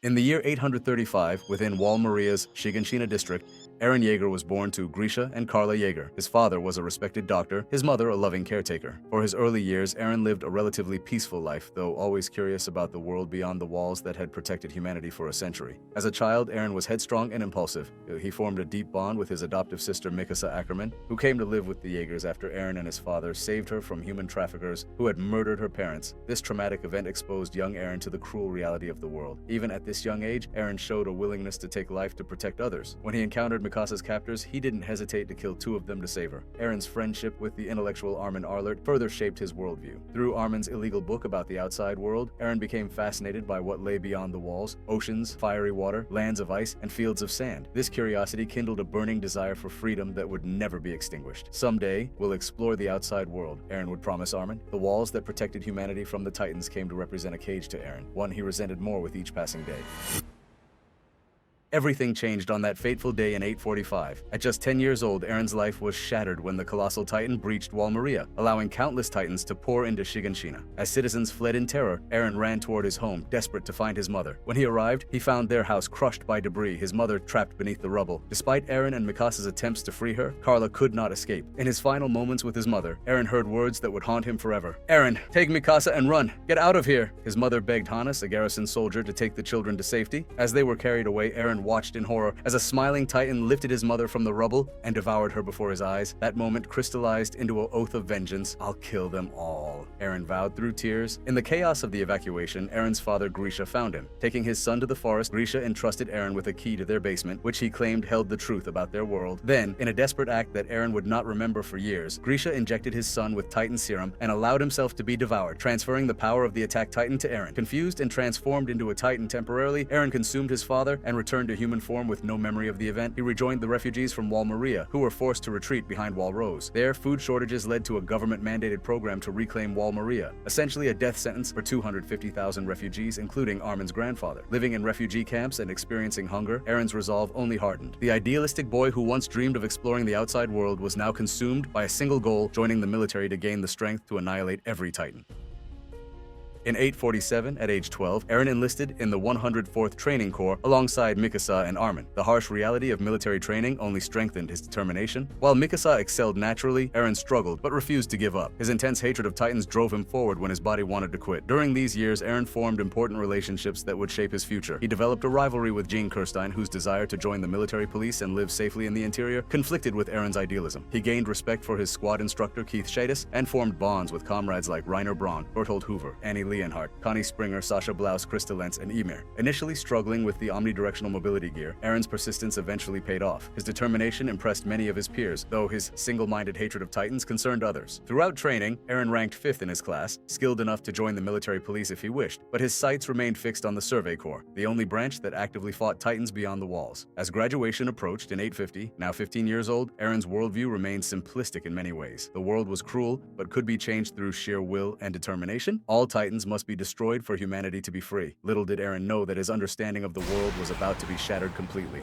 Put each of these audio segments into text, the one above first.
In the year 835, within Wal Maria's Shingeki district, Eren Yeager was born to Grisha and Carla Yeager. His father was a respected doctor, his mother a loving caretaker. For his early years, Eren lived a relatively peaceful life, though always curious about the world beyond the walls that had protected humanity for a century. As a child, Eren was headstrong and impulsive. He formed a deep bond with his adoptive sister Mikasa Ackerman, who came to live with the Yeagers after Eren and his father saved her from human traffickers who had murdered her parents. This traumatic event exposed young Eren to the cruel reality of the world. Even at this young age, Eren showed a willingness to take life to protect others. When he encountered Mikasa's captors, he didn't hesitate to kill two of them to save her. Eren's friendship with the intellectual Armin Arlert further shaped his worldview. Through Armin's illegal book about the outside world, Eren became fascinated by what lay beyond the walls: oceans, fiery water, lands of ice, and fields of sand. This curiosity kindled a burning desire for freedom that would never be extinguished. "Someday, we'll explore the outside world," Eren would promise Armin. The walls that protected humanity from the Titans came to represent a cage to Eren, one he resented more with each passing day. Everything changed on that fateful day in 845. At just 10 years old, Eren's life was shattered when the colossal titan breached Wal Maria, allowing countless titans to pour into Shingeki. As citizens fled in terror, Eren ran toward his home, desperate to find his mother. When he arrived, he found their house crushed by debris, his mother trapped beneath the rubble. Despite Eren and Mikasa's attempts to free her, Carla could not escape. In his final moments with his mother, Eren heard words that would haunt him forever. "Eren, take Mikasa and run! Get out of here!" His mother begged Hannes, a garrison soldier, to take the children to safety. As they were carried away, Eren watched in horror as a smiling titan lifted his mother from the rubble and devoured her before his eyes. That moment crystallized into an oath of vengeance. "I'll kill them all," Eren vowed through tears. In the chaos of the evacuation, Eren's father Grisha found him. Taking his son to the forest, Grisha entrusted Eren with a key to their basement, which he claimed held the truth about their world. Then, in a desperate act that Eren would not remember for years, Grisha injected his son with Titan serum and allowed himself to be devoured, transferring the power of the attack Titan to Eren. Confused and transformed into a Titan temporarily, Eren consumed his father and returned to human form with no memory of the event. He rejoined the refugees from Wal Maria, who were forced to retreat behind Wal Rose. There, food shortages led to a government-mandated program to reclaim Wal Maria, essentially a death sentence for 250,000 refugees, including Armin's grandfather. Living in refugee camps and experiencing hunger, Eren's resolve only hardened. The idealistic boy who once dreamed of exploring the outside world was now consumed by a single goal: joining the military to gain the strength to annihilate every Titan. In 847, at age 12, Eren enlisted in the 104th Training Corps alongside Mikasa and Armin. The harsh reality of military training only strengthened his determination. While Mikasa excelled naturally, Eren struggled but refused to give up. His intense hatred of Titans drove him forward when his body wanted to quit. During these years, Eren formed important relationships that would shape his future. He developed a rivalry with Jean Kirstein, whose desire to join the military police and live safely in the interior conflicted with Eren's idealism. He gained respect for his squad instructor Keith Shadis and formed bonds with comrades like Rainer Braun, Berthold Hoover, Annie Leonhardt, Connie Springer, Sasha Blouse, Krista Lenz, and Ymir. Initially struggling with the omnidirectional mobility gear, Eren's persistence eventually paid off. His determination impressed many of his peers, though his single-minded hatred of Titans concerned others. Throughout training, Eren ranked 5th in his class, skilled enough to join the military police if he wished, but his sights remained fixed on the Survey Corps, the only branch that actively fought Titans beyond the walls. As graduation approached in 850, now 15 years old, Eren's worldview remained simplistic in many ways. The world was cruel, but could be changed through sheer will and determination. All Titans must be destroyed for humanity to be free. Little did Eren know that his understanding of the world was about to be shattered completely.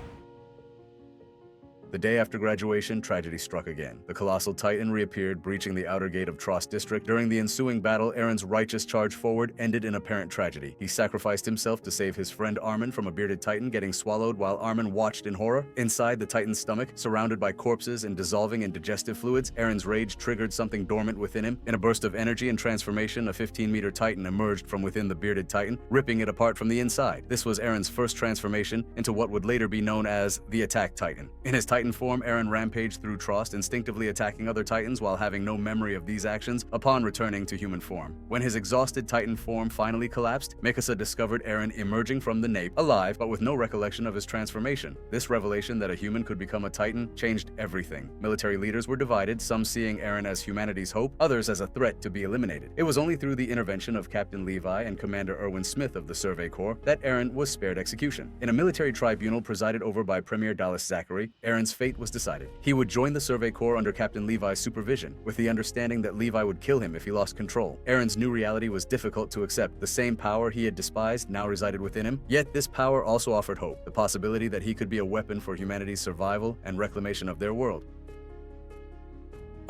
The day after graduation, tragedy struck again. The colossal titan reappeared, breaching the outer gate of Trost district. During the ensuing battle, Eren's righteous charge forward ended in apparent tragedy. He sacrificed himself to save his friend Armin from a bearded titan getting swallowed while Armin watched in horror. Inside the titan's stomach, surrounded by corpses and dissolving in digestive fluids, Eren's rage triggered something dormant within him. In a burst of energy and transformation, a 15-meter titan emerged from within the bearded titan, ripping it apart from the inside. This was Eren's first transformation into what would later be known as the Attack Titan. In his Titan form, Eren rampaged through Trost, instinctively attacking other Titans while having no memory of these actions upon returning to human form. When his exhausted Titan form finally collapsed, Mikasa discovered Eren emerging from the nape, alive but with no recollection of his transformation. This revelation that a human could become a Titan changed everything. Military leaders were divided, some seeing Eren as humanity's hope, others as a threat to be eliminated. It was only through the intervention of Captain Levi and Commander Erwin Smith of the Survey Corps that Eren was spared execution. In a military tribunal presided over by Premier Dallas Zachary, Eren's fate was decided. He would join the Survey Corps under Captain Levi's supervision, with the understanding that Levi would kill him if he lost control. Eren's new reality was difficult to accept. The same power he had despised now resided within him, yet this power also offered hope, the possibility that he could be a weapon for humanity's survival and reclamation of their world.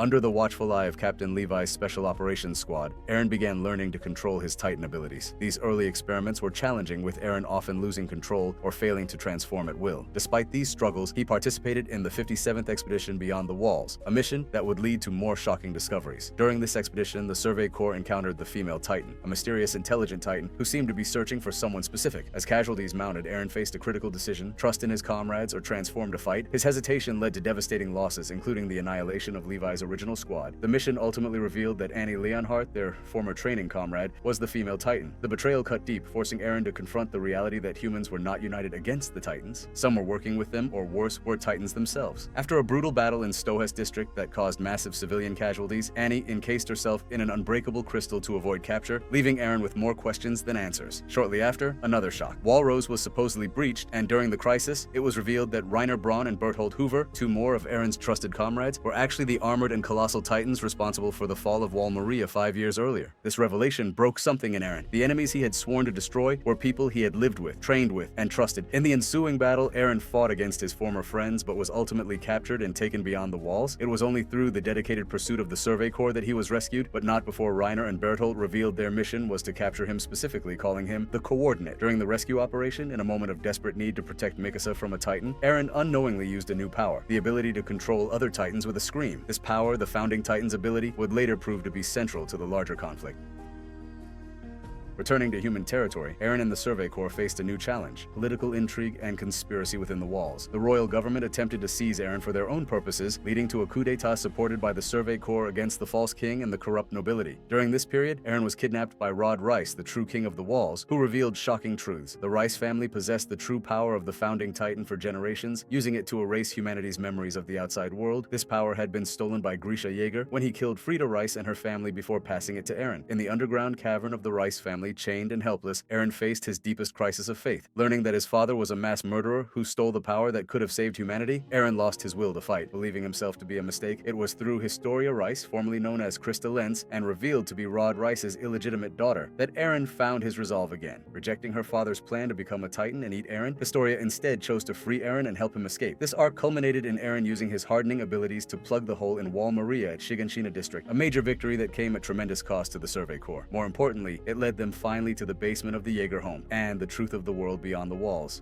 Under the watchful eye of Captain Levi's Special Operations Squad, Eren began learning to control his Titan abilities. These early experiments were challenging, with Eren often losing control or failing to transform at will. Despite these struggles, he participated in the 57th Expedition Beyond the Walls, a mission that would lead to more shocking discoveries. During this expedition, the Survey Corps encountered the female Titan, a mysterious intelligent Titan who seemed to be searching for someone specific. As casualties mounted, Eren faced a critical decision: trust in his comrades or transform to fight. His hesitation led to devastating losses, including the annihilation of Levi's original squad. The mission ultimately revealed that Annie Leonhardt, their former training comrade, was the female Titan. The betrayal cut deep, forcing Eren to confront the reality that humans were not united against the Titans. Some were working with them, or worse, were Titans themselves. After a brutal battle in Stohes district that caused massive civilian casualties, Annie encased herself in an unbreakable crystal to avoid capture, leaving Eren with more questions than answers. Shortly after, another shock. Walrose was supposedly breached, and during the crisis, it was revealed that Reiner Braun and Berthold Hoover, two more of Eren's trusted comrades, were actually the armored and colossal Titans responsible for the fall of Wall Maria 5 years earlier. This revelation broke something in Eren. The enemies he had sworn to destroy were people he had lived with, trained with, and trusted. In the ensuing battle, Eren fought against his former friends, but was ultimately captured and taken beyond the walls. It was only through the dedicated pursuit of the Survey Corps that he was rescued, but not before Reiner and Berthold revealed their mission was to capture him, specifically calling him the Coordinate. During the rescue operation, in a moment of desperate need to protect Mikasa from a Titan, Eren unknowingly used a new power: the ability to control other Titans with a scream. This power, the Founding Titan's ability, would later prove to be central to the larger conflict. Returning to human territory, Eren and the Survey Corps faced a new challenge: political intrigue and conspiracy within the walls. The royal government attempted to seize Eren for their own purposes, leading to a coup d'etat supported by the Survey Corps against the false king and the corrupt nobility. During this period, Eren was kidnapped by Rod Reiss, the true king of the walls, who revealed shocking truths. The Reiss family possessed the true power of the Founding Titan for generations, using it to erase humanity's memories of the outside world. This power had been stolen by Grisha Yeager when he killed Frida Reiss and her family before passing it to Eren. In the underground cavern of the Reiss family, chained and helpless, Eren faced his deepest crisis of faith. Learning that his father was a mass murderer who stole the power that could have saved humanity, Eren lost his will to fight, believing himself to be a mistake. It was through Historia Reiss, formerly known as Krista Lenz, and revealed to be Rod Reiss's illegitimate daughter, that Eren found his resolve again. Rejecting her father's plan to become a Titan and eat Eren, Historia instead chose to free Eren and help him escape. This arc culminated in Eren using his hardening abilities to plug the hole in Wall Maria at Shiganshina district, a major victory that came at tremendous cost to the Survey Corps. More importantly, it led them finally to the basement of the Yeager home and the truth of the world beyond the walls.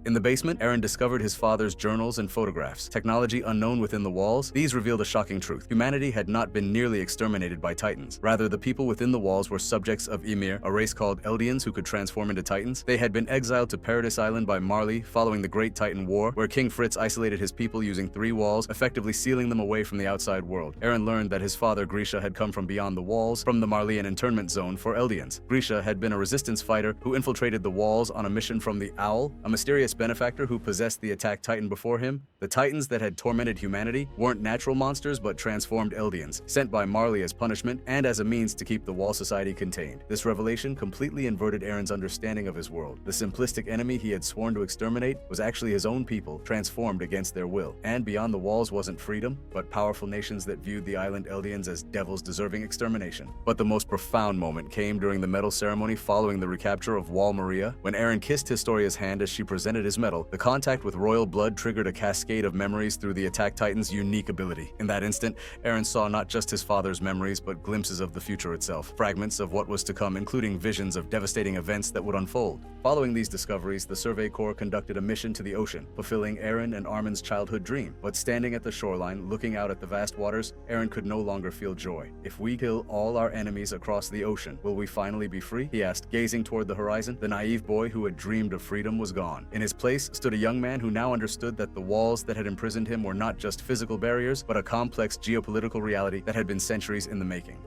In the basement, Eren discovered his father's journals and photographs, technology unknown within the walls. These revealed a shocking truth: humanity had not been nearly exterminated by Titans. Rather, the people within the walls were subjects of Ymir, a race called Eldians who could transform into Titans. They had been exiled to Paradise Island by Marley following the Great Titan War, where King Fritz isolated his people using 3 walls, effectively sealing them away from the outside world. Eren learned that his father Grisha had come from beyond the walls, from the Marleyan internment zone for Eldians. Grisha had been a resistance fighter who infiltrated the walls on a mission from the Owl, a mysterious benefactor who possessed the attack Titan before him. The Titans that had tormented humanity weren't natural monsters but transformed Eldians, sent by Marley as punishment and as a means to keep the Wall Society contained. This revelation completely inverted Eren's understanding of his world. The simplistic enemy he had sworn to exterminate was actually his own people, transformed against their will. And beyond the walls wasn't freedom, but powerful nations that viewed the island Eldians as devils deserving extermination. But the most profound moment came during the medal ceremony following the recapture of Wall Maria. When Eren kissed Historia's hand as she presented his medal, the contact with royal blood triggered a cascade of memories through the Attack Titan's unique ability. In that instant, Eren saw not just his father's memories, but glimpses of the future itself, fragments of what was to come, including visions of devastating events that would unfold. Following these discoveries, the Survey Corps conducted a mission to the ocean, fulfilling Eren and Armin's childhood dream. But standing at the shoreline, looking out at the vast waters, Eren could no longer feel joy. If we kill all our enemies across the ocean, will we finally be free? He asked, gazing toward the horizon. The naive boy who had dreamed of freedom was gone. In his place stood a young man who now understood that the walls that had imprisoned him were not just physical barriers, but a complex geopolitical reality that had been centuries in the making.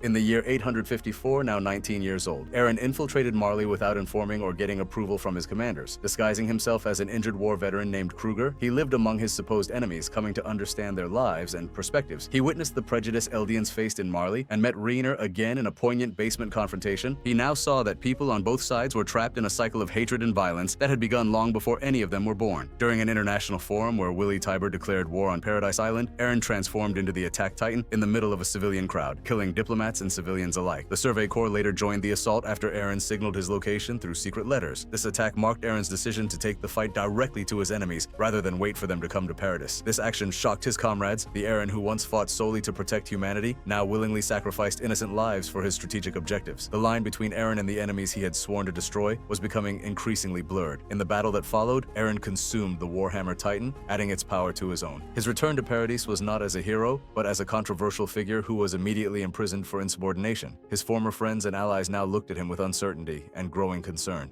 In the year 854, now 19 years old, Eren infiltrated Marley without informing or getting approval from his commanders. Disguising himself as an injured war veteran named Kruger, he lived among his supposed enemies, coming to understand their lives and perspectives. He witnessed the prejudice Eldians faced in Marley and met Reiner again in a poignant basement confrontation. He now saw that people on both sides were trapped in a cycle of hatred and violence that had begun long before any of them were born. During an international forum where Willy Tybur declared war on Paradise Island, Eren transformed into the Attack Titan in the middle of a civilian crowd, killing diplomats diplomats and civilians alike. The Survey Corps later joined the assault after Eren signaled his location through secret letters. This attack marked Eren's decision to take the fight directly to his enemies rather than wait for them to come to Paradis. This action shocked his comrades. The Eren who once fought solely to protect humanity now willingly sacrificed innocent lives for his strategic objectives. The line between Eren and the enemies he had sworn to destroy was becoming increasingly blurred. In the battle that followed, Eren consumed the Warhammer Titan, adding its power to his own. His return to Paradis was not as a hero, but as a controversial figure who was immediately imprisoned for insubordination. His former friends and allies now looked at him with uncertainty and growing concern.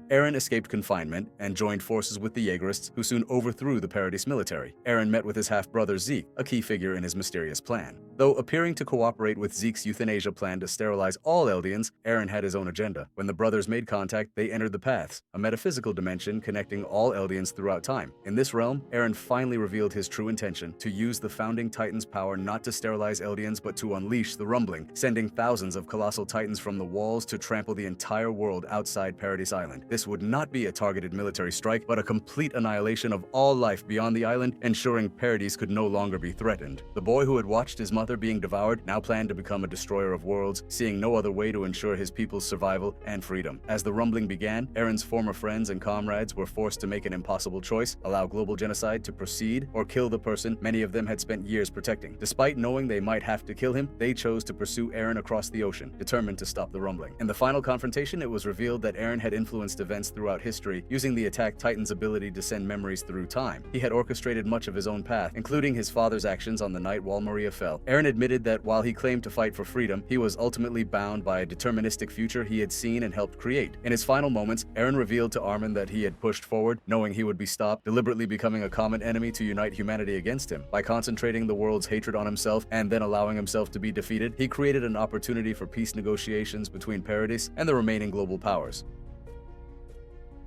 Eren escaped confinement and joined forces with the Yeagerists, who soon overthrew the Paradis military. Eren met with his half-brother Zeke, a key figure in his mysterious plan. Though appearing to cooperate with Zeke's euthanasia plan to sterilize all Eldians, Eren had his own agenda. When the brothers made contact, they entered the Paths, a metaphysical dimension connecting all Eldians throughout time. In this realm, Eren finally revealed his true intention: to use the founding Titan's power not to sterilize Eldians but to unleash the Rumbling, sending thousands of colossal Titans from the walls to trample the entire world outside Paradis Island. This would not be a targeted military strike, but a complete annihilation of all life beyond the island, ensuring Paradis could no longer be threatened. The boy who had watched his mother being devoured now planned to become a destroyer of worlds, seeing no other way to ensure his people's survival and freedom. As the Rumbling began, Eren's former friends and comrades were forced to make an impossible choice: allow global genocide to proceed or kill the person many of them had spent years protecting. Despite knowing they might have to kill him, they chose to pursue Eren across the ocean, determined to stop the Rumbling. In the final confrontation, it was revealed that Eren had influenced events throughout history, using the attack Titan's ability to send memories through time. He had orchestrated much of his own path, including his father's actions on the night Walmaria fell. Eren admitted that while he claimed to fight for freedom, he was ultimately bound by a deterministic future he had seen and helped create. In his final moments, Eren revealed to Armin that he had pushed forward, knowing he would be stopped, deliberately becoming a common enemy to unite humanity against him. By concentrating the world's hatred on himself and then allowing himself to be defeated, he created an opportunity for peace negotiations between Paradis and the remaining global powers.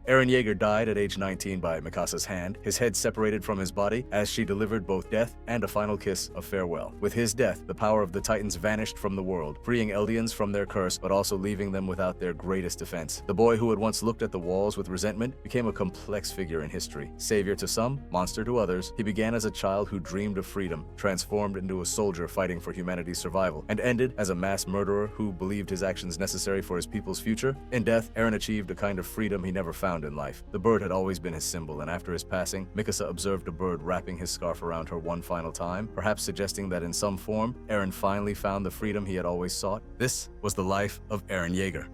Eren Yeager died at age 19 by Mikasa's hand, his head separated from his body as she delivered both death and a final kiss of farewell. With his death, the power of the Titans vanished from the world, freeing Eldians from their curse but also leaving them without their greatest defense. The boy who had once looked at the walls with resentment became a complex figure in history. Savior to some, monster to others, he began as a child who dreamed of freedom, transformed into a soldier fighting for humanity's survival, and ended as a mass murderer who believed his actions necessary for his people's future. In death, Eren achieved a kind of freedom he never found in life. The bird had always been his symbol, and after his passing, Mikasa observed a bird wrapping his scarf around her one final time, perhaps suggesting that in some form, Eren finally found the freedom he had always sought. This was the life of Eren Yeager.